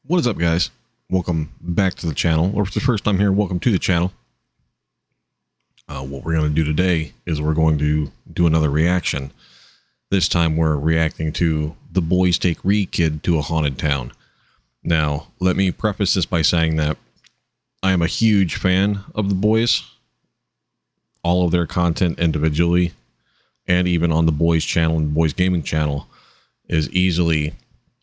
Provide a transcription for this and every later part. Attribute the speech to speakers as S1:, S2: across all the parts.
S1: What is up, guys? Welcome back to the channel, or if it's the first time here, welcome to the channel. What we're going to do today is we're going to do another reaction. This time we're reacting to The Boys Take Reekid to a Haunted Town. Now, let me preface this by saying that I am a huge fan of The Boys. All of their content individually, and even on The Boys channel and Boys Gaming channel, is easily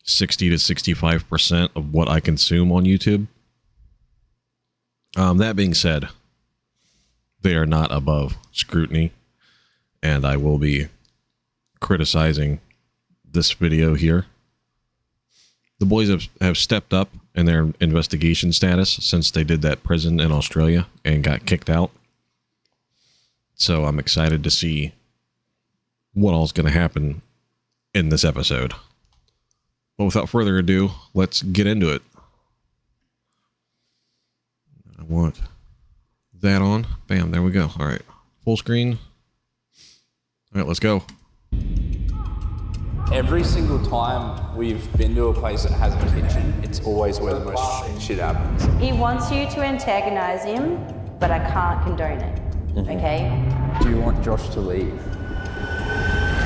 S1: 60 to 65% of what I consume on YouTube. That being said, they are not above scrutiny, and I will be criticizing this video here. The boys have stepped up in their investigation status since they did that prison in Australia and got kicked out. So I'm excited to see what all's going to happen in this episode. But without further ado, let's get into it. I want that on. Bam, there we go. All right, full screen. All right, let's go.
S2: Every single time we've been to a place that has a kitchen, it's always where the most shit happens.
S3: He wants you to antagonize him, but I can't condone it, okay?
S2: Do you want Josh to leave?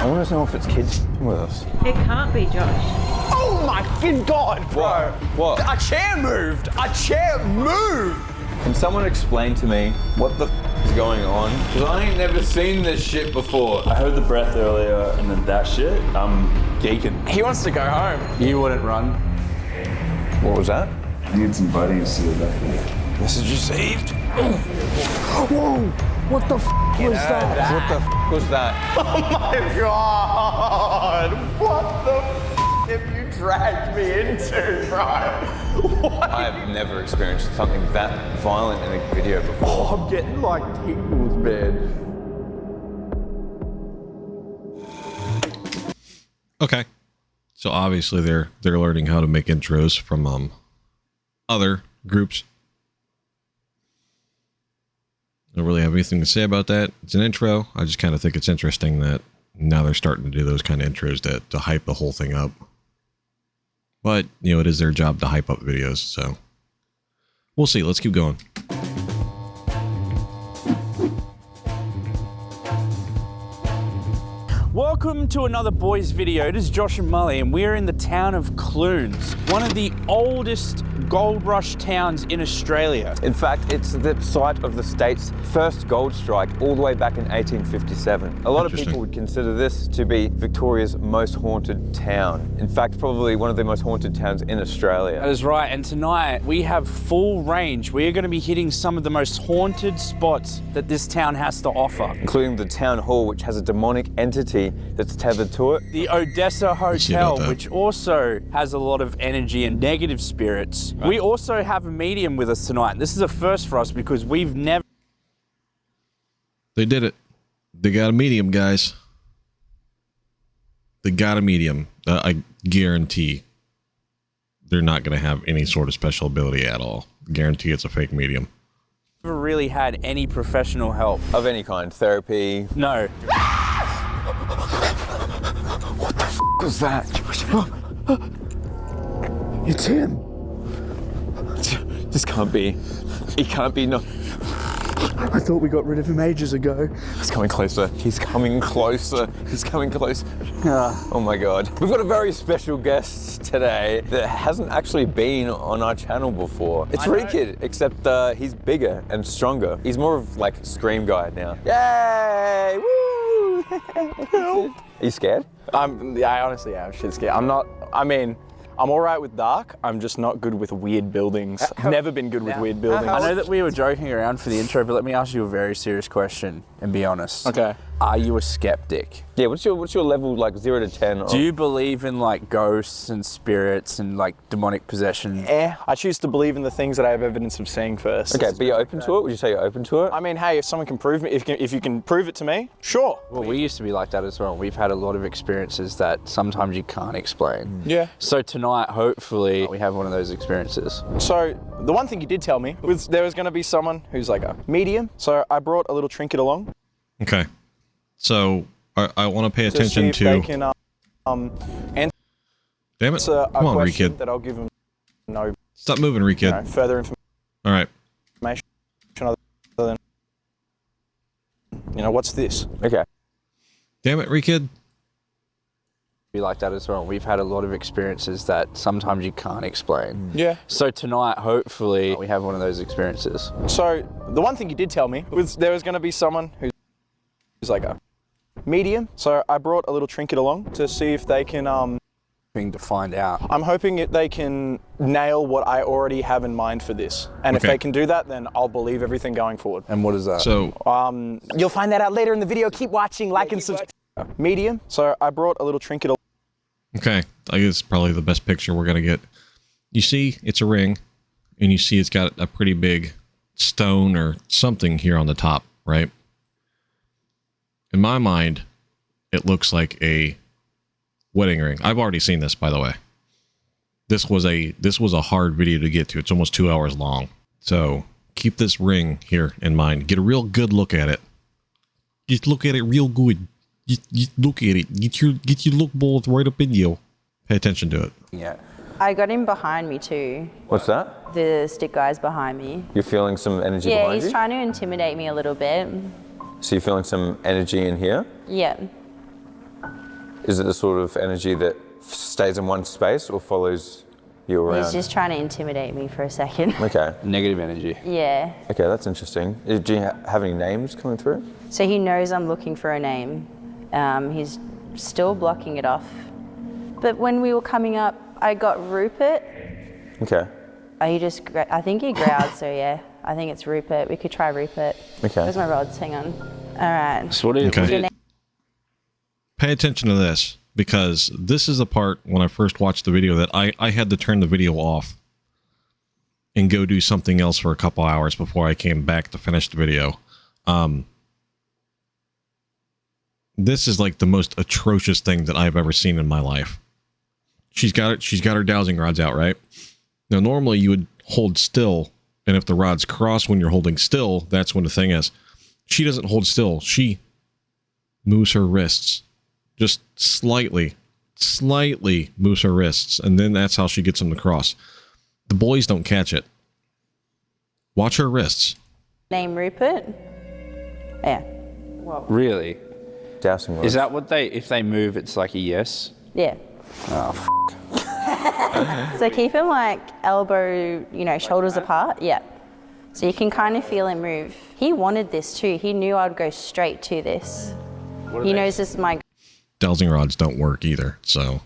S4: I want to know if it's kids with us.
S5: It can't be Josh.
S4: Oh my good God, bro!
S2: What?
S4: A chair moved! A chair moved! Can someone explain to me what the is going on? Because I ain't never seen this shit before.
S6: I heard the breath earlier and then that shit, I'm geeking.
S4: He wants to go home.
S2: You wouldn't run.
S4: What was that?
S6: I need some buddies to the left.
S4: Message received. Whoa! What the was that? What the was that? Oh my God! What the have you dragged me into, bro? What? I have never experienced something that violent in a video before. Oh, I'm getting like tingles, man.
S1: Okay, so obviously they're learning how to make intros from other groups. I don't really have anything to say about that. It's an intro. I just kind of think it's interesting that now they're starting to do those kind of intros to hype the whole thing up. But, you know, it is their job to hype up videos, so we'll see. Let's keep going.
S2: Welcome to another Boys video. It is Josh and Mully, and we're in the town of Clunes, one of the oldest gold rush towns in Australia.
S4: In fact, it's the site of the state's first gold strike all the way back in 1857. A lot of people would consider this to be Victoria's most haunted town. In fact, probably one of the most haunted towns in Australia.
S2: That is right, and tonight we have full range. We are going to be hitting some of the most haunted spots that this town has to offer.
S4: Including the town hall, which has a demonic entity that's tethered to it.
S2: The Odessa Hotel, which also has a lot of energy and negative spirits. Right. We also have a medium with us tonight. This is a first for us because we've never...
S1: They did it. They got a medium, guys. They got a medium. I guarantee they're not going to have any sort of special ability at all. Guarantee it's a fake medium.
S2: Never really had any professional help.
S4: Of any kind. Therapy.
S2: No.
S4: What the f was that? It's him. This can't be. He can't be. No.
S7: I thought we got rid of him ages ago.
S4: He's coming closer. He's coming closer. He's coming close. Oh my God. We've got a very special guest today that hasn't actually been on our channel before. It's Reekid, except he's bigger and stronger. He's more of like Scream guy now. Yay! Woo! Are you scared?
S7: I honestly am shit scared. I'm all right with dark. I'm just not good with weird buildings. I've never been good with weird buildings.
S2: I know that we were joking around for the intro, but let me ask you a very serious question and be honest.
S7: Okay.
S2: Are you a skeptic?
S4: Yeah, what's your level, like 0 to 10?
S2: Do you believe in like ghosts and spirits and like demonic possession?
S7: I choose to believe in the things that I have evidence of seeing first.
S4: Okay, but you're open to it? Would you say you're open to it?
S7: I mean, hey, if someone can prove me, if you can prove it to me, sure.
S2: Well, we used to be like that as well. We've had a lot of experiences that sometimes you can't explain.
S7: Yeah.
S2: So tonight, hopefully, we have one of those experiences.
S7: So the one thing you did tell me was there was going to be someone who's like a medium. So I brought a little trinket along.
S1: Okay. So I want to pay attention to.
S7: They can,
S1: Damn it!
S7: a
S1: Come on,
S7: question
S1: Reekid.
S7: that I'll give them no
S1: Stop moving, Reekid.
S7: further information
S1: All right.
S7: other than, what's this?
S4: Okay.
S1: Damn it, Reekid.
S2: Be like that as well. We've had a lot of experiences that sometimes you can't explain.
S7: Yeah.
S2: So tonight, hopefully, we have one of those experiences.
S7: So the one thing you did tell me was there was going to be someone who's like a medium. So I brought a little trinket along to see if they can.
S2: To find out.
S7: I'm hoping they can nail what I already have in mind for this. And if
S1: Okay.
S7: they can do that, then I'll believe everything going forward.
S2: And what is that?
S1: So,
S7: You'll find that out later in the video. Keep watching, like and subscribe. Medium. So I brought a little trinket.
S1: okay. I guess it's probably the best picture we're going to get. You see, it's a ring, and you see it's got a pretty big stone or something here on the top, right? In my mind, it looks like a wedding ring. I've already seen this, by the way. This was a hard video to get to. It's almost 2 hours long. So keep this ring here in mind. Get a real good look at it. Just look at it real good. Just look at it. Get your look balls right up in you. Pay attention to it.
S2: Yeah.
S3: I got him behind me too.
S4: What's that?
S3: The stick guy's behind me.
S4: You're feeling some energy
S3: Yeah,
S4: behind
S3: he's
S4: you?
S3: trying to intimidate me a little bit.
S4: So you're feeling some energy in here?
S3: Yeah.
S4: Is it the sort of energy that stays in one space or follows you around?
S3: He's just trying to intimidate me for a second.
S4: Okay.
S2: Negative energy.
S3: Yeah.
S4: Okay, that's interesting. Do you have any names coming through?
S3: So he knows I'm looking for a name. He's still blocking it off. But when we were coming up, I got Rupert.
S4: Okay.
S3: I think he growled, so yeah. I think it's Rupert. We could try Rupert.
S4: Okay.
S3: Where's my rods? Hang on. All right.
S2: So what is
S1: Okay.
S2: what is-
S1: Pay attention to this, because this is the part when I first watched the video that I had to turn the video off and go do something else for a couple hours before I came back to finish the video. This is like the most atrocious thing that I've ever seen in my life. She's got her dowsing rods out, right? Now normally you would hold still, and if the rods cross when you're holding still, that's when the thing is. She doesn't hold still. She moves her wrists. Just slightly moves her wrists, and then that's how she gets them to cross. The boys don't catch it. Watch her wrists.
S3: Name Rupert? Yeah.
S2: Really?
S4: Dousing rods.
S2: Is that what if they move, it's like a yes?
S3: Yeah.
S2: Oh,
S3: So keep him like elbow, shoulders apart. Yeah. So you can kind of feel him move. He wanted this too. He knew I'd go straight to this. He knows this is my...
S1: Dowsing rods don't work either, so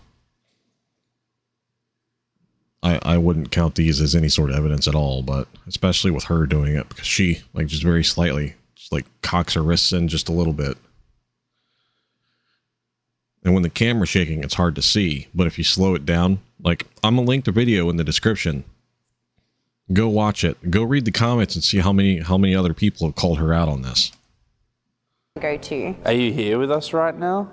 S1: I wouldn't count these as any sort of evidence at all, but especially with her doing it, because she, like, just very slightly, just like cocks her wrists in just a little bit. And when the camera's shaking, it's hard to see, but if you slow it down, like, I'm gonna link the video in the description. Go watch it. Go read the comments and see how many other people have called her out on this.
S3: go-to.
S2: Are you here with us right now?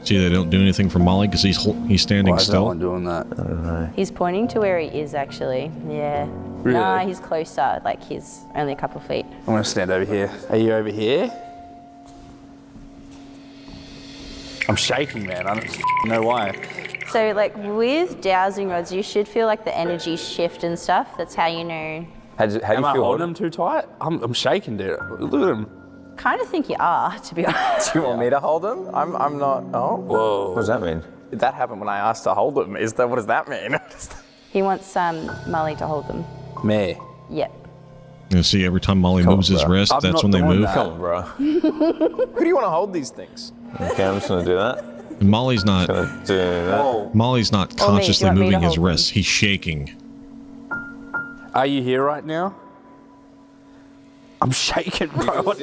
S1: See, they don't do anything for Molly because he's standing
S2: Why is
S1: still.
S2: no one doing that?
S3: He's pointing to where he is actually. Yeah.
S2: Really?
S3: Nah, he's closer. Like he's only a couple feet.
S2: I'm gonna stand over here. Are you over here? I'm shaking, man. I don't know why.
S3: So like with dowsing rods, you should feel like the energy shift and stuff. That's how you know.
S4: How do you
S2: Am I
S4: feel?
S2: holding them too tight? I'm shaking, dude. Look at him.
S3: Kind of think you are, to be honest.
S7: Do you want me to hold him? I'm not. Oh.
S2: Whoa.
S4: What does that mean?
S7: That happened when I asked to hold him. What does that mean?
S3: He wants Molly to hold them.
S2: Me.
S3: Yep.
S1: You see, every time Molly moves his
S4: bro.
S1: wrist,
S2: I'm
S1: that's
S2: not
S1: when they
S2: doing
S1: move.
S2: that.
S4: Come on, bro.
S7: Who do you want to hold these things?
S4: Okay, I'm just gonna do that.
S1: And Molly's not.
S4: Gonna do that.
S1: Molly's not
S3: Or me, do you
S1: consciously
S3: want me to
S1: moving his
S3: hold them?
S1: wrists. He's shaking.
S2: Are you here right now? I'm shaking, bro. What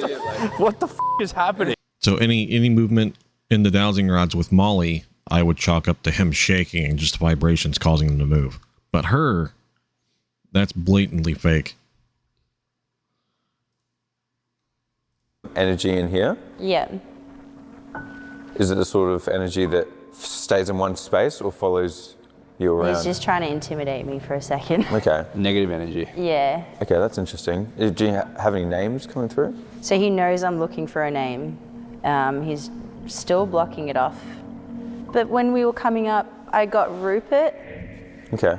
S2: the f is happening?
S1: So any movement in the dowsing rods with Molly, I would chalk up to him shaking and just vibrations causing him to move. But her, that's blatantly fake.
S4: Energy in here.
S3: Yeah.
S4: Is it the sort of energy that stays in one space or follows you around?
S3: He's just trying to intimidate me for a second.
S4: Okay.
S2: Negative energy.
S3: Yeah.
S4: Okay, that's interesting. Do you have any names coming through?
S3: So he knows I'm looking for a name. He's still blocking it off. But when we were coming up, I got Rupert.
S4: Okay.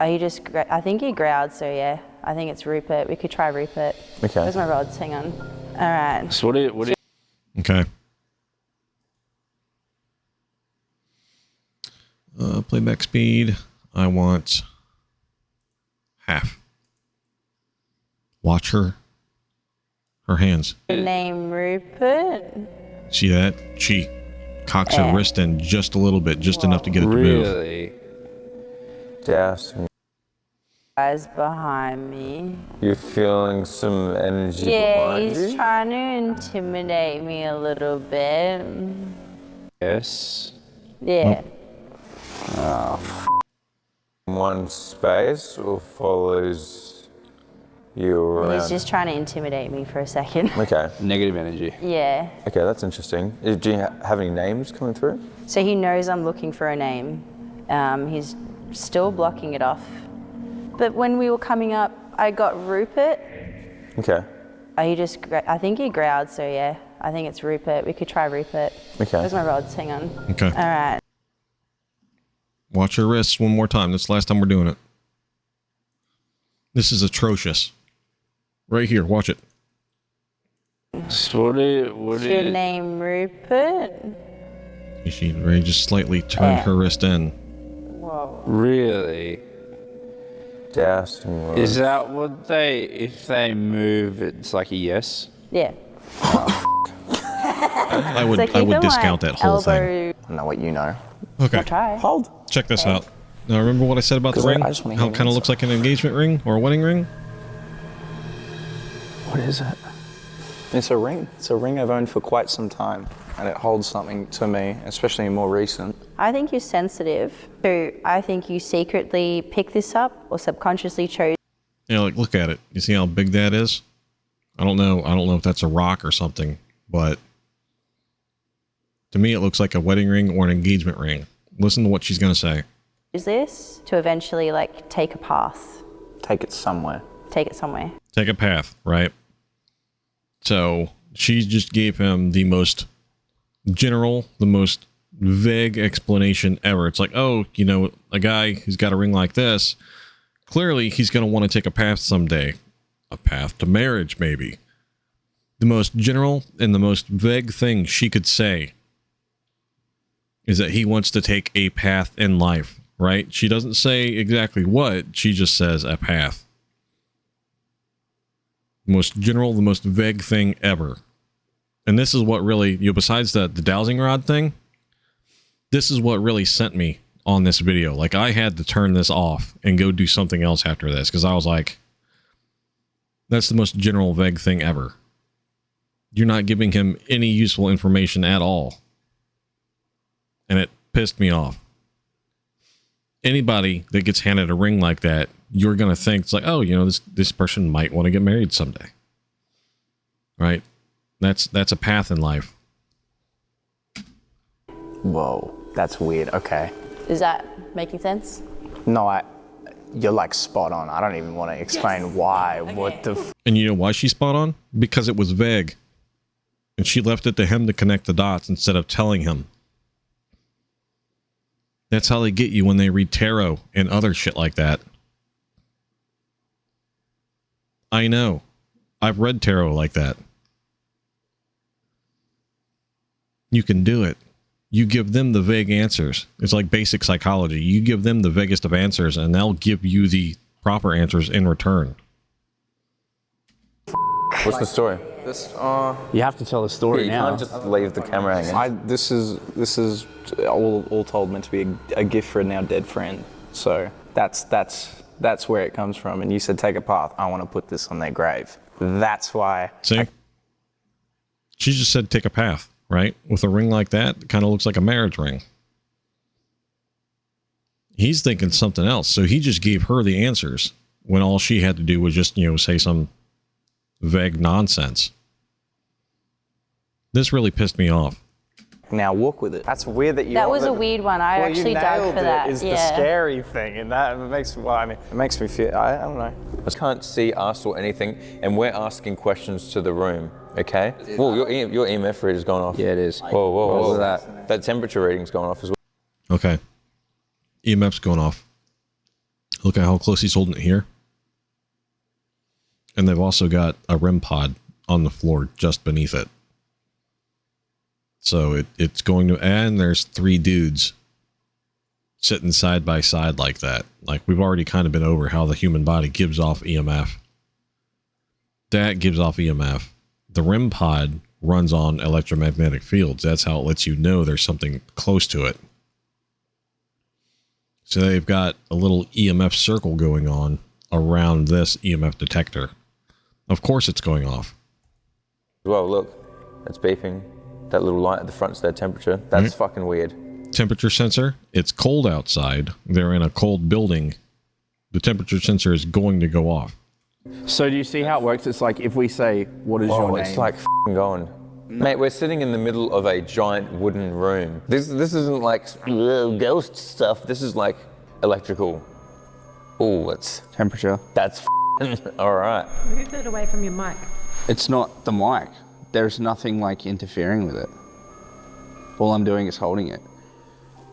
S3: He just, I think he growled, so yeah. I think it's Rupert. We could try Rupert.
S4: Okay.
S3: Where's my rods? Hang on. All right.
S2: So what do you
S1: Okay. Playback speed. I want half. Watch her hands.
S3: The name Rupert.
S1: See that? She cocks her wrist in just a little bit, just enough to get it to move.
S2: really?
S4: Dousing.
S3: Guys behind me.
S4: You're feeling some energy
S3: Yeah,
S4: behind
S3: he's
S4: you?
S3: trying to intimidate me a little bit.
S2: Yes.
S3: Yeah.
S4: One space or follows you around?
S3: He's just trying to intimidate me for a second.
S4: Okay.
S2: Negative energy.
S3: Yeah.
S4: Okay, that's interesting. Do you have any names coming through?
S3: So he knows I'm looking for a name. He's still blocking it off. But when we were coming up, I got Rupert.
S4: Okay.
S3: He just, I think he growled, so yeah. I think it's Rupert. We could try Rupert.
S4: Okay.
S3: Where's my rods? Hang on.
S1: Okay.
S3: All right.
S1: Watch her wrists one more time. That's the last time we're doing it. This is atrocious. Right here. Watch it.
S2: So what do
S3: Your
S2: you
S3: name Rupert?
S1: She Ray just slightly turned her wrist in.
S3: Whoa.
S2: really?
S4: Dousing.
S2: Is that what if they move, it's like a yes?
S3: Yeah.
S1: I would
S3: So keep in
S1: discount
S3: mind,
S1: that whole thing.
S3: elbow.
S7: I know what you know.
S1: Okay.
S3: I'll try.
S7: Hold.
S1: Check this out. Now remember what I said about the
S7: 'Cause I
S1: ring?
S7: just wanna
S1: How
S7: hear
S1: it kind of
S7: the
S1: looks like an engagement ring or a wedding ring?
S7: What is it? It's a ring. It's a ring I've owned for quite some time, and it holds something to me, especially more recent.
S3: I think you're sensitive. So I think you secretly picked this up or subconsciously chose.
S1: Yeah, like look at it. You see how big that is? I don't know if that's a rock or something, but to me it looks like a wedding ring or an engagement ring. Listen to what she's gonna say.
S3: This to eventually like take a path,
S7: Take it somewhere.
S3: take it somewhere.
S1: Take a path, right? So she just gave him the most general, the most vague explanation ever. It's like, oh, you know, a guy who's got a ring like this, clearly he's going to want to take a path someday. A path to marriage, maybe. The most general and the most vague thing she could say is that he wants to take a path in life, right? She doesn't say exactly what, she just says a path. The most general, the most vague thing ever. And this is what really, you know, besides the dowsing rod thing, this is what really sent me on this video. Like, I had to turn this off and go do something else after this, because I was like, that's the most general, vague thing ever. You're not giving him any useful information at all. And it pissed me off. Anybody that gets handed a ring like that, you're going to think it's like, oh, you know, this person might want to get married someday. Right? That's a path in life.
S7: Whoa, that's weird. Okay.
S3: Is that making sense?
S7: No, you're like spot on. I don't even want to explain why. Okay. What the
S1: And you know why she's spot on? Because it was vague. And she left it to him to connect the dots instead of telling him. That's how they get you when they read tarot and other shit like that. I know. I've read tarot like that. You can do it. You give them the vague answers. It's like basic psychology. You give them the vaguest of answers and they'll give you the proper answers in return.
S4: What's the story?
S2: You have to tell the story
S4: You
S2: now.
S4: can't just leave the camera hanging.
S7: This is all told meant to be a gift for a now dead friend. So that's where it comes from. And you said take a path. I want to put this on their grave. That's why.
S1: See? She just said take a path, right? With a ring like that, it kind of looks like a marriage ring. He's thinking something else. So he just gave her the answers when all she had to do was just, you know, say some vague nonsense. This really pissed me off.
S7: Now walk with it. That's weird that you.
S3: That was a weird one. I actually dug for that.
S7: Is the scary thing, and that makes it makes me feel. I don't know.
S4: I can't see us or anything, and we're asking questions to the room, okay? Whoa, your EMF reader's gone off.
S2: Yeah, it is.
S4: Whoa.
S2: What was that?
S4: That temperature reading's gone off as well.
S1: Okay. EMF's going off. Look at how close he's holding it here. And they've also got a REM pod on the floor just beneath it. So it's going to, and there's 3 dudes sitting side by side like that. Like, we've already kind of been over how the human body gives off EMF. That gives off EMF. The REM pod runs on electromagnetic fields. That's how it lets you know there's something close to it. So they've got a little EMF circle going on around this EMF detector. Of course it's going off.
S4: Well, look, it's beeping. That little light at the front's their temperature. That's fucking weird.
S1: Temperature sensor. It's cold outside. They're in a cold building. The temperature sensor is going to go off.
S2: So do you see how it works? It's like if we say, what is your name?
S4: It's like f***ing going. Mate, we're sitting in the middle of a giant wooden room. This isn't like ghost stuff. This is like electrical. Oh, it's
S2: Temperature.
S4: that's f***ing all right.
S5: Move it away from your mic.
S2: It's not the mic. There's nothing like interfering with it. All I'm doing is holding it.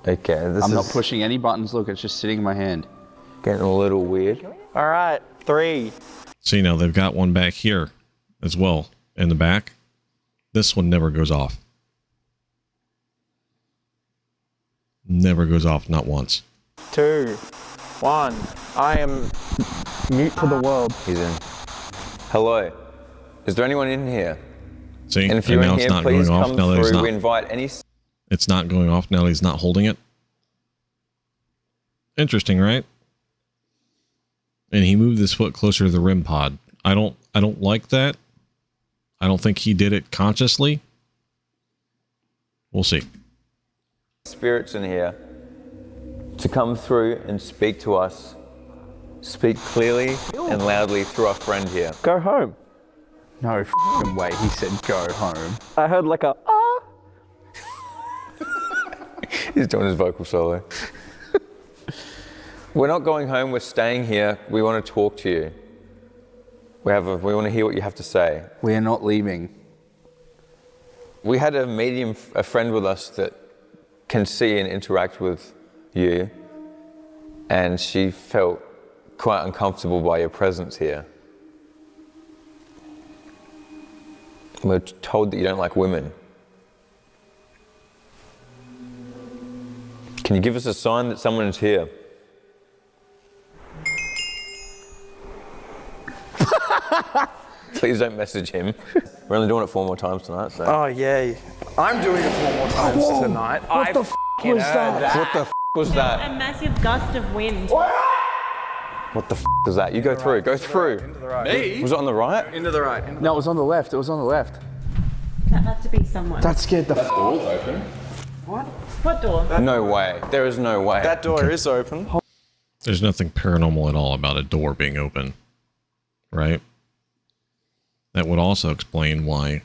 S4: Okay,
S2: I'm not pushing any buttons. Look, it's just sitting in my hand.
S4: getting a little weird.
S7: All right, 3.
S1: See, now they've got one back here as well in the back. This one never goes off. Never goes off, not once.
S7: 2, 1. I am mute to the world.
S4: He's in. Hello. Is there anyone in here?
S1: See,
S4: And if you're
S1: now
S4: in
S1: it's
S4: here,
S1: not
S4: please
S1: going off.
S4: come
S1: Now that he's
S4: through.
S1: not,
S4: We invite any...
S1: it's not going off now that he's not holding it. Interesting, right? And he moved his foot closer to the REM pod. I don't like that. I don't think he did it consciously. We'll see.
S4: spirits in here to come through and speak to us. Speak clearly and loudly through our friend here.
S7: Go home.
S2: No f***ing way, he said go home.
S7: I heard like a ah.
S4: He's doing his vocal solo. We're not going home, we're staying here. We want to talk to you. We want to hear what you have to say.
S2: We are not leaving.
S4: We had a medium, a friend with us that can see and interact with you, and she felt quite uncomfortable by your presence here. We're told that you don't like women. Can you give us a sign that someone is here? Please don't message him. We're only doing it 4 more times tonight, so.
S7: Oh yeah. I'm doing it 4 more times tonight.
S4: What the f*** was that? What the f*** was that?
S5: A massive gust of wind.
S4: What the f*** was that? You go through, go through.
S7: Into the right.
S2: Me?
S4: Was it on the right?
S7: Into the right.
S2: No, it was on the left. It was on the left.
S5: That had to be someone.
S2: That scared the f***.
S6: Door's open.
S5: What door?
S4: No way. There is no way.
S7: That door is open.
S1: There's nothing paranormal at all about a door being open, right? That would also explain why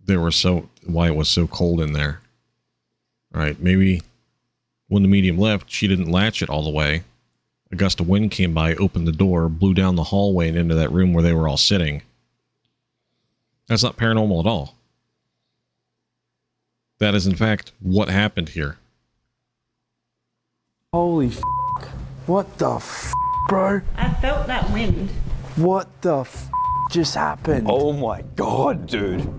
S1: it was so cold in there. Right? Maybe when the medium left, she didn't latch it all the way. A gust of wind came by, opened the door, blew down the hallway and into that room where they were all sitting. That's not paranormal at all. That is, in fact, what happened here.
S2: Holy f***. What the f***, bro?
S5: I felt that wind.
S2: What the f*** just happened?
S4: Oh my god, dude.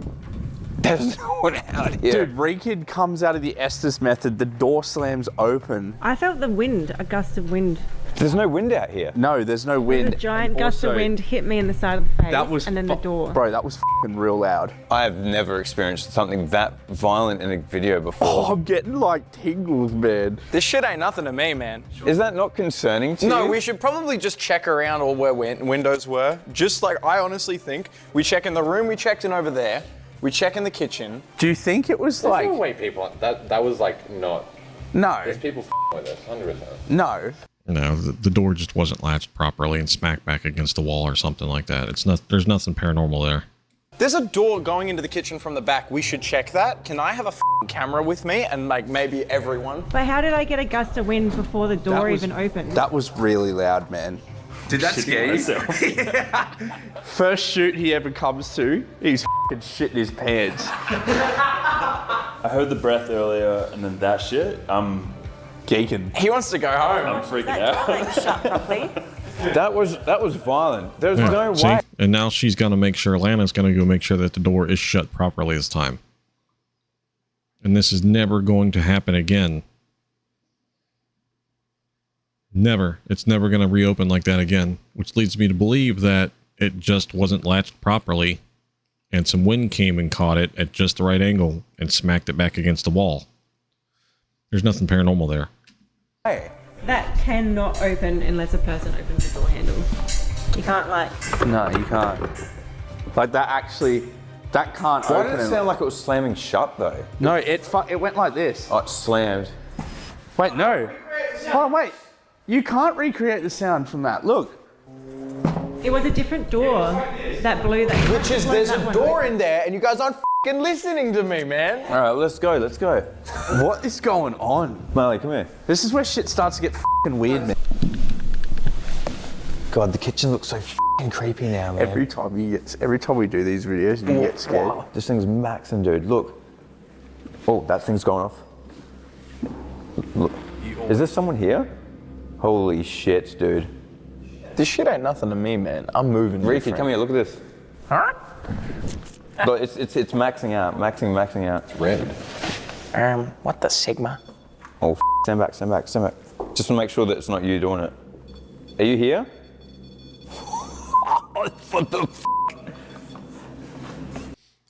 S4: There's no one out here.
S2: Dude, Reekid comes out of the Estes method, the door slams open.
S5: I felt the wind, a gust of wind.
S4: There's no wind out here.
S2: No, there's no wind.
S5: A giant
S2: And
S5: gust of
S2: also,
S5: wind hit me in the side of the face,
S2: That was
S5: and then the door.
S2: Bro, that was f***ing real loud.
S4: I have never experienced something that violent in a video before.
S2: Oh, I'm getting like tingles, man.
S7: This shit ain't nothing to me, man.
S4: Is that not concerning to you?
S7: No, we should probably just check around all where windows were. Just like, I honestly think we check in the room we checked in over there. We check in the kitchen.
S2: Do you think it was
S8: There's
S2: like...
S8: no way people, that was like not,
S2: No,
S8: there's people with us, 100%.
S2: no.
S1: No, the door just wasn't latched properly and smacked back against the wall or something like that. It's not. There's nothing paranormal there.
S7: There's a door going into the kitchen from the back. We should check that. Can I have a camera with me and like maybe everyone?
S5: But how did I get a gust of wind before the door even opened?
S2: That was really loud, man.
S6: Did that scare you?
S2: First shoot he ever comes to, he's f***ing shitting his pants.
S6: I heard the breath earlier and then that shit. I'm
S2: geeking.
S7: He wants to go home.
S6: I'm freaking out.
S5: Shut properly.
S7: That was violent. There's no
S1: See?
S7: way.
S1: And now she's going to make sure, Lana's going to go make sure that the door is shut properly this time. And this is never going to happen again. Never. It's never going to reopen like that again. Which leads me to believe that it just wasn't latched properly. And some wind came and caught it at just the right angle and smacked it back against the wall. There's nothing paranormal there.
S7: Hey.
S5: That cannot open unless a person opens the door handle. You can't like...
S2: No, you can't. Like that actually, that can't
S7: Why
S2: open.
S7: did it sound like it was slamming shut though?
S2: No, it went like this.
S7: Oh, it slammed.
S2: Wait, no. Hold on, wait. You can't recreate the sound from that. Look.
S5: It was a different door that blew that.
S4: Which is, there's a door in there and you guys aren't f***ing listening to me, man.
S7: All right, let's go. Let's go.
S2: What is going on?
S7: Marley, come here.
S2: This is where shit starts to get f***ing weird, man.
S4: God, the kitchen looks so f***ing creepy now, man.
S2: Every time we do these videos, you get scared.
S4: Wow. This thing's maxing, dude. Look. Oh, that thing's going off. Look. Is there someone here? Holy shit, dude.
S7: This shit ain't nothing to me, man. I'm moving.
S4: Reekid, come here. Look at this.
S2: Huh?
S4: Look, it's maxing out. Maxing out. It's red.
S7: What the Sigma?
S4: Oh, stand back. Just to make sure that it's not you doing it. Are you here? What the f***?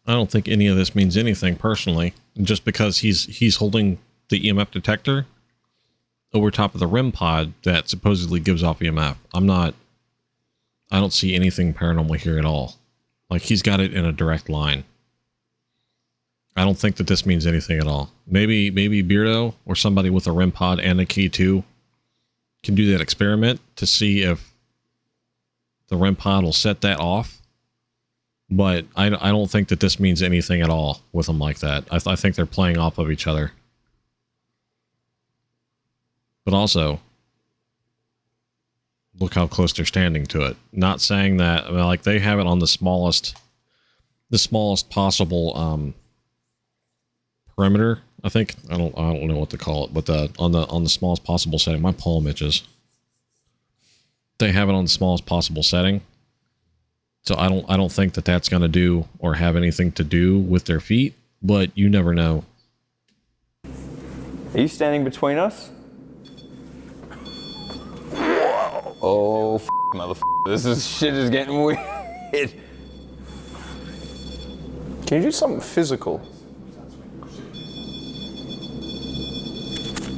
S1: I don't think any of this means anything personally. Just because he's holding the EMF detector over top of the REM pod that supposedly gives off EMF. I don't see anything paranormal here at all. Like, he's got it in a direct line. I don't think that this means anything at all. Maybe Beardo or somebody with a REM pod and a key too can do that experiment to see if the REM pod will set that off. But I don't think that this means anything at all with them like that. I think they're playing off of each other. But also, look how close they're standing to it. Not saying that, I mean, like, they have it on the smallest possible perimeter. I think I don't know what to call it, but on the smallest possible setting. My palm itches. They have it on the smallest possible setting, so I don't think that that's going to do or have anything to do with their feet. But you never know.
S4: Are you standing between us? Oh, motherfucker. Shit is getting weird.
S7: Can you do something physical?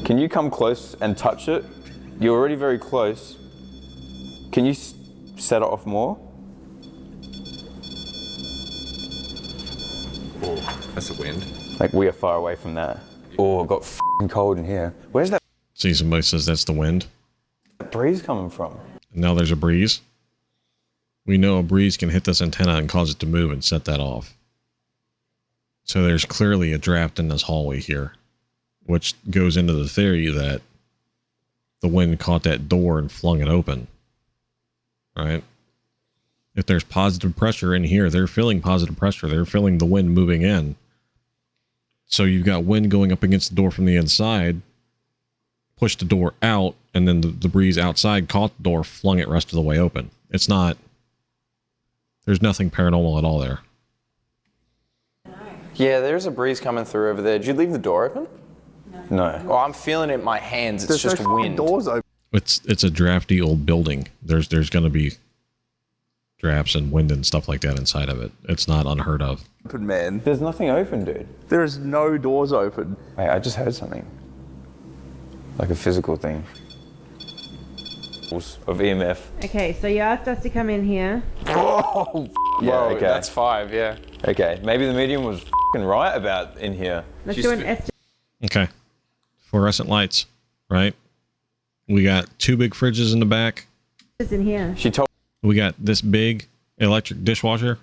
S4: Can you come close and touch it? You're already very close. Can you set it off more?
S8: Oh, that's the wind.
S4: Like, we are far away from that. Oh, it got f***ing cold in here. Where's that
S1: See, somebody says that's the wind.
S4: breeze coming from?
S1: And now there's a breeze. We know a breeze can hit this antenna and cause it to move and set that off. So there's clearly a draft in this hallway here, which goes into the theory that the wind caught that door and flung it open. Right? If there's positive pressure in here, they're feeling positive pressure. They're feeling the wind moving in. So you've got wind going up against the door from the inside, pushed the door out, and then the breeze outside caught the door, flung it rest of the way open. It's not... There's nothing paranormal at all there.
S7: Yeah, there's a breeze coming through over there. Did you leave the door open?
S4: No.
S7: Oh, I'm feeling it in my hands. It's just wind.
S2: Doors open.
S1: It's a drafty old building. There's going to be drafts and wind and stuff like that inside of it. It's not unheard of.
S2: Open, man.
S4: There's nothing open, dude.
S2: There is no doors open.
S4: Wait, I just heard something. Like a physical thing. Of EMF.
S5: Okay, so you asked us to come in here.
S7: Oh,
S4: Yeah,
S7: whoa,
S4: okay.
S7: that's 5, yeah.
S4: Okay, maybe the medium was f***ing right about in here.
S5: Let's do an estimate
S1: Okay. Fluorescent lights, right? We got 2 big fridges in the back.
S5: in here.
S4: She told
S1: We got this big electric dishwasher,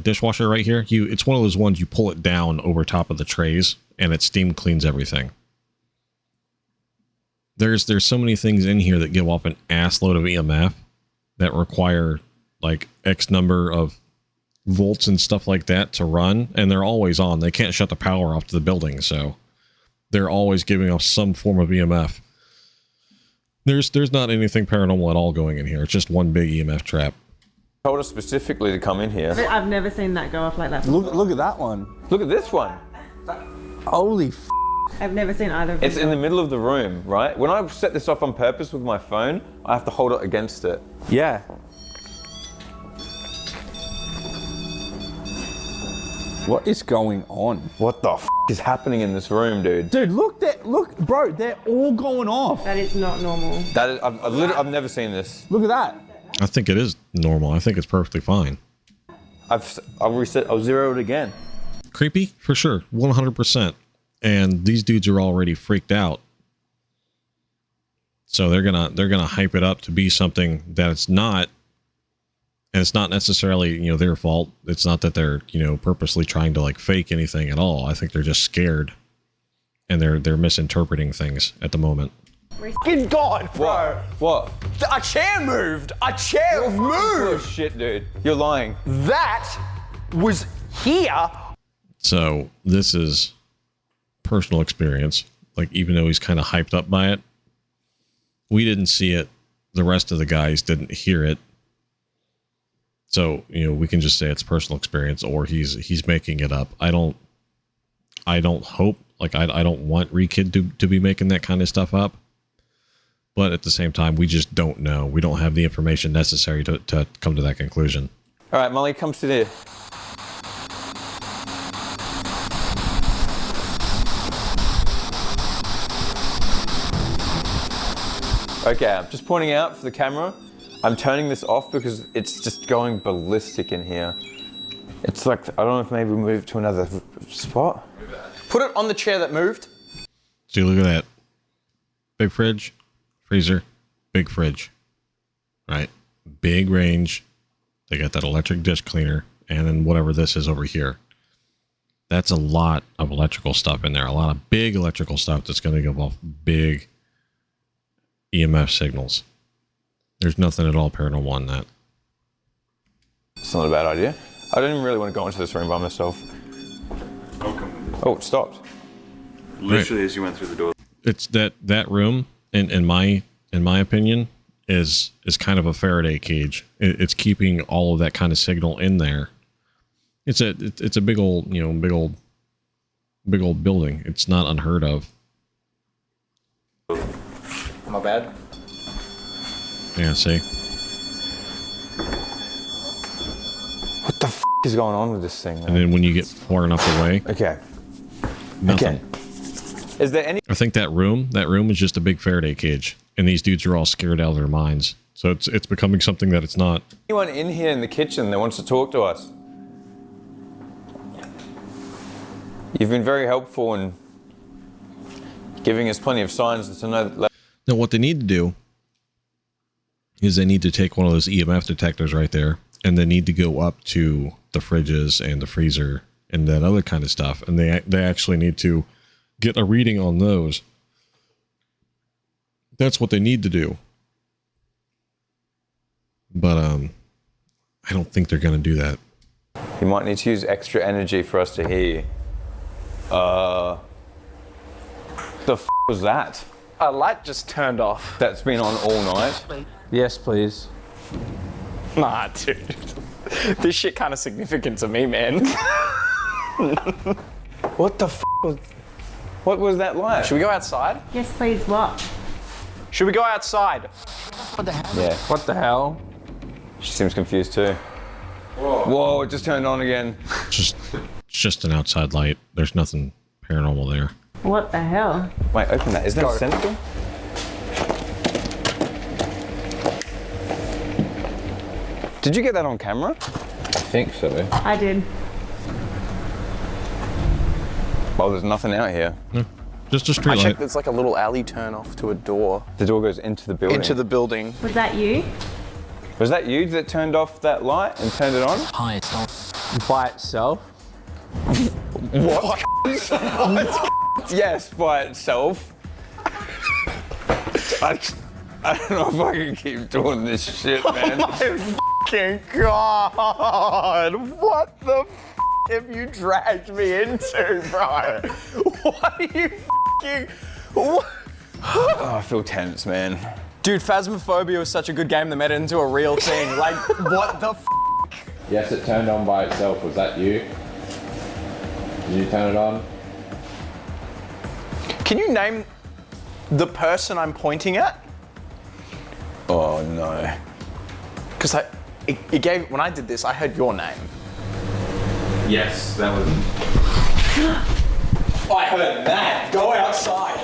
S1: dishwasher right here. It's one of those ones you pull it down over top of the trays and it steam cleans everything. There's so many things in here that give off an ass load of EMF that require like X number of volts and stuff like that to run, and they're always on. They can't shut the power off to the building, so they're always giving off some form of EMF. There's not anything paranormal at all going in here. It's just one big EMF trap.
S4: Told us specifically to come in here.
S5: I've never seen that go off like that.
S7: Look at that one.
S4: Look at this one.
S7: Holy f.
S5: I've never seen either of them.
S4: It's in the middle of the room, right? When I set this off on purpose with my phone, I have to hold it against it.
S2: Yeah. What is going on?
S4: What the f is happening in this room, dude?
S2: Dude, look, bro, they're all going off.
S5: That is not normal.
S4: That is, I've never seen this.
S2: Look at that.
S1: I think it is normal. I think it's perfectly fine.
S4: I'll reset. I'll zero it again.
S1: Creepy for sure, 100%. And these dudes are already freaked out, so they're gonna hype it up to be something that it's not. And it's not necessarily, their fault. It's not that they're, purposely trying to like fake anything at all. I think they're just scared, and they're misinterpreting things at the moment.
S4: Good God, bro! What?
S9: A chair moved. A chair moved.
S4: Shit, dude. You're lying.
S9: That was here.
S1: So this is personal experience. Like, even though he's kind of hyped up by it, we didn't see it. The rest of the guys didn't hear it. So, we can just say it's personal experience, or he's making it up. I don't hope, like, I don't want Reekid to be making that kind of stuff up. But at the same time, we just don't know. We don't have the information necessary to come to that conclusion.
S4: All right, Molly, come sit here. Okay, I'm just pointing out for the camera, I'm turning this off because it's just going ballistic in here. It's like, I don't know if maybe we move to another spot.
S9: Put it on the chair that moved.
S1: See, look at that. Big fridge, freezer, big fridge. Right? Big range. They got that electric dish cleaner, and then whatever this is over here. That's a lot of electrical stuff in there. A lot of big electrical stuff that's going to give off big EMF signals. There's nothing at all paranormal in that.
S4: It's not a bad idea. I didn't really want to go into this room by myself. Oh, it stopped.
S6: Literally as you went through the door.
S1: It's that room, in my opinion, is kind of a Faraday cage. It's keeping all of that kind of signal in there. It's a big old building. It's not unheard of.
S9: My bad.
S1: Yeah, see?
S4: What the f is going on with this thing, man?
S1: And then when you get far enough away,
S4: Okay.
S1: nothing.
S4: Okay. Is there any...
S1: I think that room is just a big Faraday cage, and these dudes are all scared out of their minds. So it's becoming something that it's not.
S4: Anyone in here in the kitchen that wants to talk to us? You've been very helpful in giving us plenty of signs to know that...
S1: Now, what they need to do is they need to take one of those EMF detectors right there, and they need to go up to the fridges and the freezer and that other kind of stuff, and they actually need to get a reading on those. That's what they need to do. But I don't think they're going to do that.
S4: You might need to use extra energy for us to hear you. The f was that?
S9: A light just turned off.
S4: That's been on all night.
S2: Yes, please.
S9: Nah, dude. This shit kind of significant to me, man.
S4: What the f was... What was that light?
S9: Should we go outside?
S5: Yes, please. What?
S9: Should we go outside?
S4: Yeah.
S2: What the hell?
S4: She seems confused too. Whoa, it just turned on again.
S1: It's just an outside light. There's nothing paranormal there.
S5: What the hell?
S4: Wait, open that. Is that sensible? Did you get that on camera?
S7: I think so.
S5: I did.
S4: Well, there's nothing out here.
S1: No, just a street
S9: I
S1: light.
S9: checked there's like a little alley turn off to a door.
S4: The door goes into the building.
S9: Into the building.
S5: Was that you?
S4: Was that you that turned off that light and turned it on?
S2: By itself?
S4: What? Yes, by itself. I don't know if I can keep doing this shit, man.
S9: My fucking God! What the have you dragged me into, bro? What are you fucking... What?
S4: Oh, I feel tense, man. Dude, Phasmophobia was such a good game that made it into a real thing. Like, what the f?
S8: Yes, it turned on by itself. Was that you? Did you turn it on?
S4: Can you name the person I'm pointing at?
S7: Oh no.
S4: Because it gave, when I did this, I heard your name.
S8: Yes, that was.
S4: I heard that. Go outside.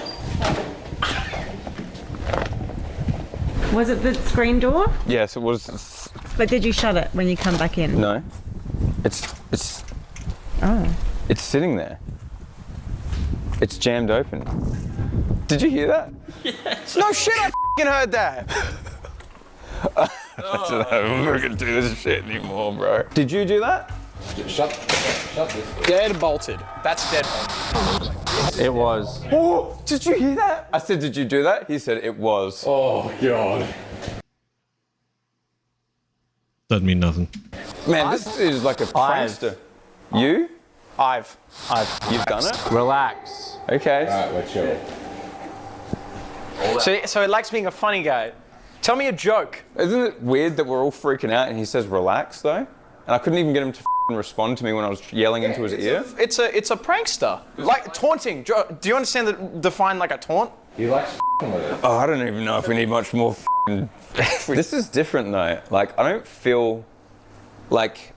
S5: Was it the screen door?
S7: Yes, it was.
S5: But did you shut it when you come back in?
S7: No. It's sitting there. It's jammed open. Did you hear that?
S4: Yes. No shit, I f***ing heard that.
S7: I don't know if we can do this shit anymore, bro. Did you do that?
S8: Shut this.
S4: Dead bolted. That's dead bolted.
S2: It was.
S7: Oh, did you hear that? I said, did you do that? He said, it was.
S8: Oh, God.
S1: Doesn't mean nothing.
S7: Man, this is like a prankster. You? You've done it?
S2: Relax.
S7: Okay.
S8: Alright, we're chill.
S4: So he likes being a funny guy. Tell me a joke.
S7: Isn't it weird that we're all freaking out and he says relax though? And I couldn't even get him to respond to me when I was yelling into his ear.
S4: It's a prankster. Like taunting. Do you understand define like a taunt?
S8: He likes with it.
S7: Oh, I don't even know if we need much more This is different though. Like, I don't feel like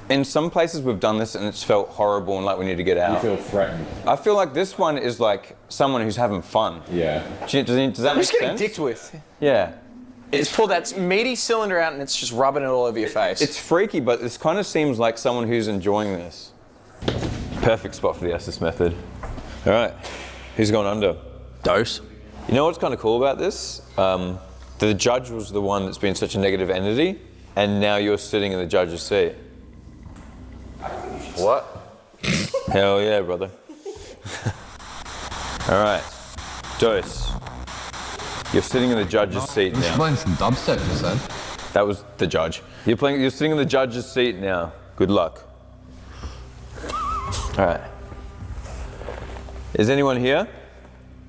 S7: in some places we've done this and it's felt horrible and like we need to get out.
S8: You feel threatened.
S7: I feel like this one is like someone who's having fun.
S8: Yeah.
S7: Does that make sense?
S4: Who's getting dicked with?
S7: Yeah.
S4: It's pulled that meaty cylinder out and it's just rubbing it all over your face.
S7: It's freaky, but this kind of seems like someone who's enjoying this. Perfect spot for the Estes method. All right, who's gone under?
S2: Dose.
S7: You know what's kind of cool about this? The judge was the one that's been such a negative entity, and now you're sitting in the judge's seat.
S8: What?
S7: Hell yeah, brother. All right, Dose. You're sitting in the judge's seat now.
S10: Playing some dubstep, you said.
S7: That was the judge. You're sitting in the judge's seat now. Good luck. All right. Is anyone here?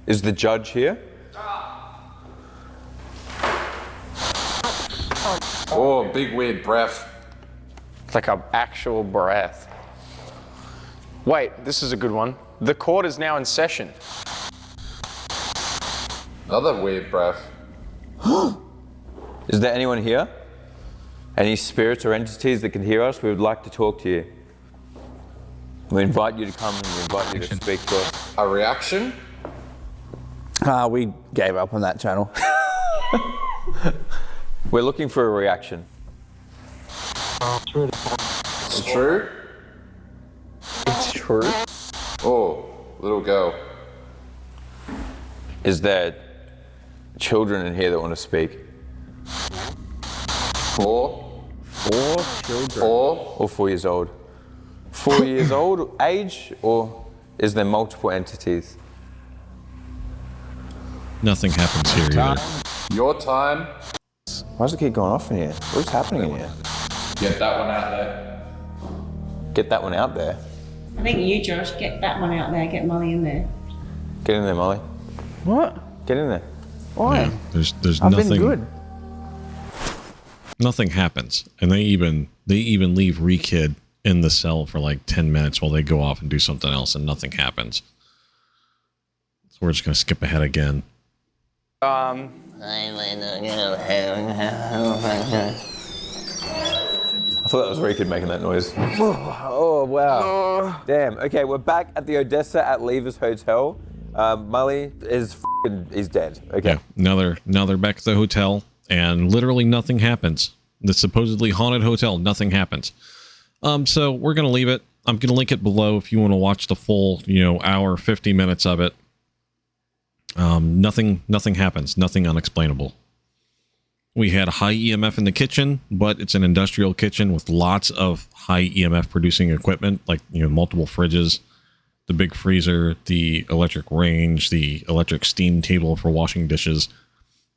S7: Is the judge here?
S8: Oh, big weird breath.
S4: It's like an actual breath. Wait, this is a good one. The court is now in session.
S8: Another weird breath.
S7: Is there anyone here? Any spirits or entities that can hear us? We would like to talk to you. We invite you to come and we invite you to speak to us.
S8: A reaction?
S2: We gave up on that channel.
S7: We're looking for a reaction.
S8: It's true?
S7: It's true.
S8: Oh, little girl.
S7: Is there children in here that want to speak?
S8: 4?
S7: 4 children?
S8: 4?
S7: Or 4 years old? 4 years old age, or is there multiple entities?
S1: Nothing happens here either.
S8: Your time.
S7: Why does it keep going off in here? What's happening in here?
S8: Get that one out there.
S7: Get that one out there.
S5: I think you, Josh, get that one out there, get Molly in there.
S7: Get in there, Molly.
S2: What?
S7: Get in there.
S2: Why?
S1: Yeah, there's
S2: I've
S1: nothing.
S2: been good.
S1: Nothing happens, and they even leave Reekid in the cell for like 10 minutes while they go off and do something else, and nothing happens. So we're just gonna skip ahead again.
S7: I thought that was Reekid making that noise. Oh, wow. Damn. Okay, we're back at the Odessa at Leavers Hotel. Molly is he's dead. Okay.
S1: Yeah. Now they're back at the hotel, and literally nothing happens. The supposedly haunted hotel, nothing happens. So we're gonna leave it. I'm gonna link it below if you want to watch the full, hour, 50 minutes of it. Nothing happens. Nothing unexplainable. We had high EMF in the kitchen, but it's an industrial kitchen with lots of high EMF producing equipment, like, multiple fridges, the big freezer, the electric range, the electric steam table for washing dishes.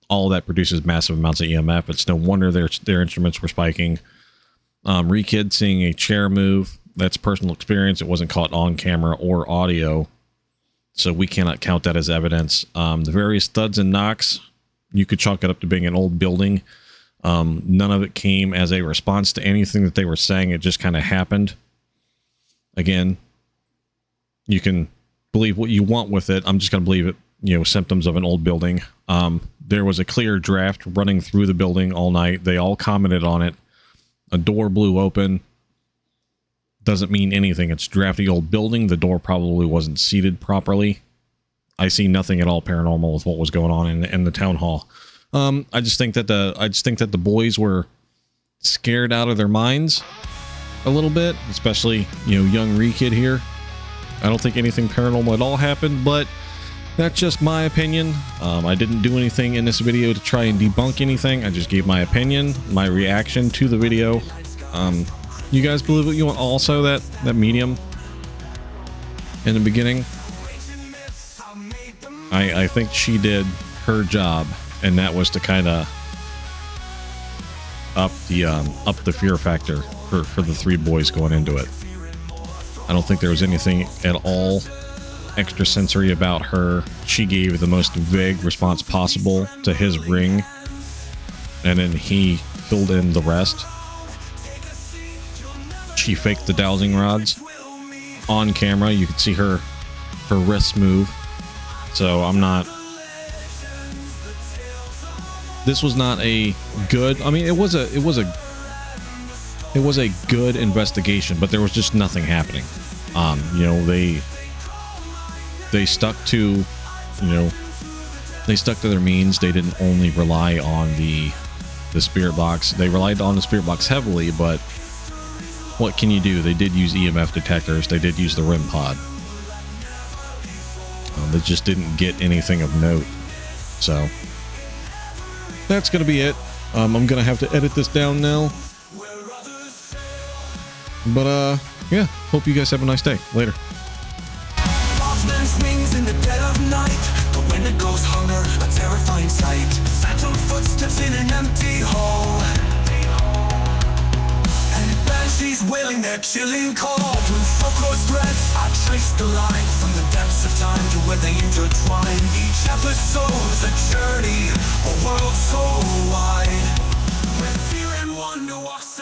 S1: All of that produces massive amounts of EMF. It's no wonder their instruments were spiking. Reekid seeing a chair move. That's personal experience. It wasn't caught on camera or audio, so we cannot count that as evidence. The various thuds and knocks, you could chalk it up to being an old building. None of it came as a response to anything that they were saying. It just kind of happened. Again, you can believe what you want with it. I'm just going to believe it, you know, symptoms of an old building. There was a clear draft running through the building all night. They all commented on it. A door blew open. Doesn't mean anything. It's drafty old building. The door probably wasn't seated properly. I see nothing at all paranormal with what was going on in the town hall. I just think that the boys were scared out of their minds a little bit, especially, you know, young Reekid here. I don't think anything paranormal at all happened, but that's just my opinion. I didn't do anything in this video to try and debunk anything. I just gave my opinion, my reaction to the video. You guys believe what you want? Also, that medium in the beginning, I think she did her job, and that was to kind of up the fear factor for the three boys going into it. I don't think there was anything at all extrasensory about her. She gave the most vague response possible to his ring, and then he filled in the rest. She faked the dowsing rods on camera. You could see her wrists move. So I'm not. This was not a good. I mean, it was a good investigation, but there was just nothing happening. You know, they stuck to, they stuck to their means. They didn't only rely on the spirit box. They relied on the spirit box heavily, but what can you do? They did use EMF detectors. They did use the REM pod. They just didn't get anything of note. So that's gonna be it. I'm gonna have to edit this down now. But yeah, hope you guys have a nice day. Later.
S10: Wings in the dead of night, but when it goes hunger, a terrifying sight. Phantom footsteps in an empty hall, and banshees wailing their chilling call. Through folklore threads, I trace the line from the depths of time to where they intertwine. Each episode's a journey, a world so wide, where fear and wonder walks.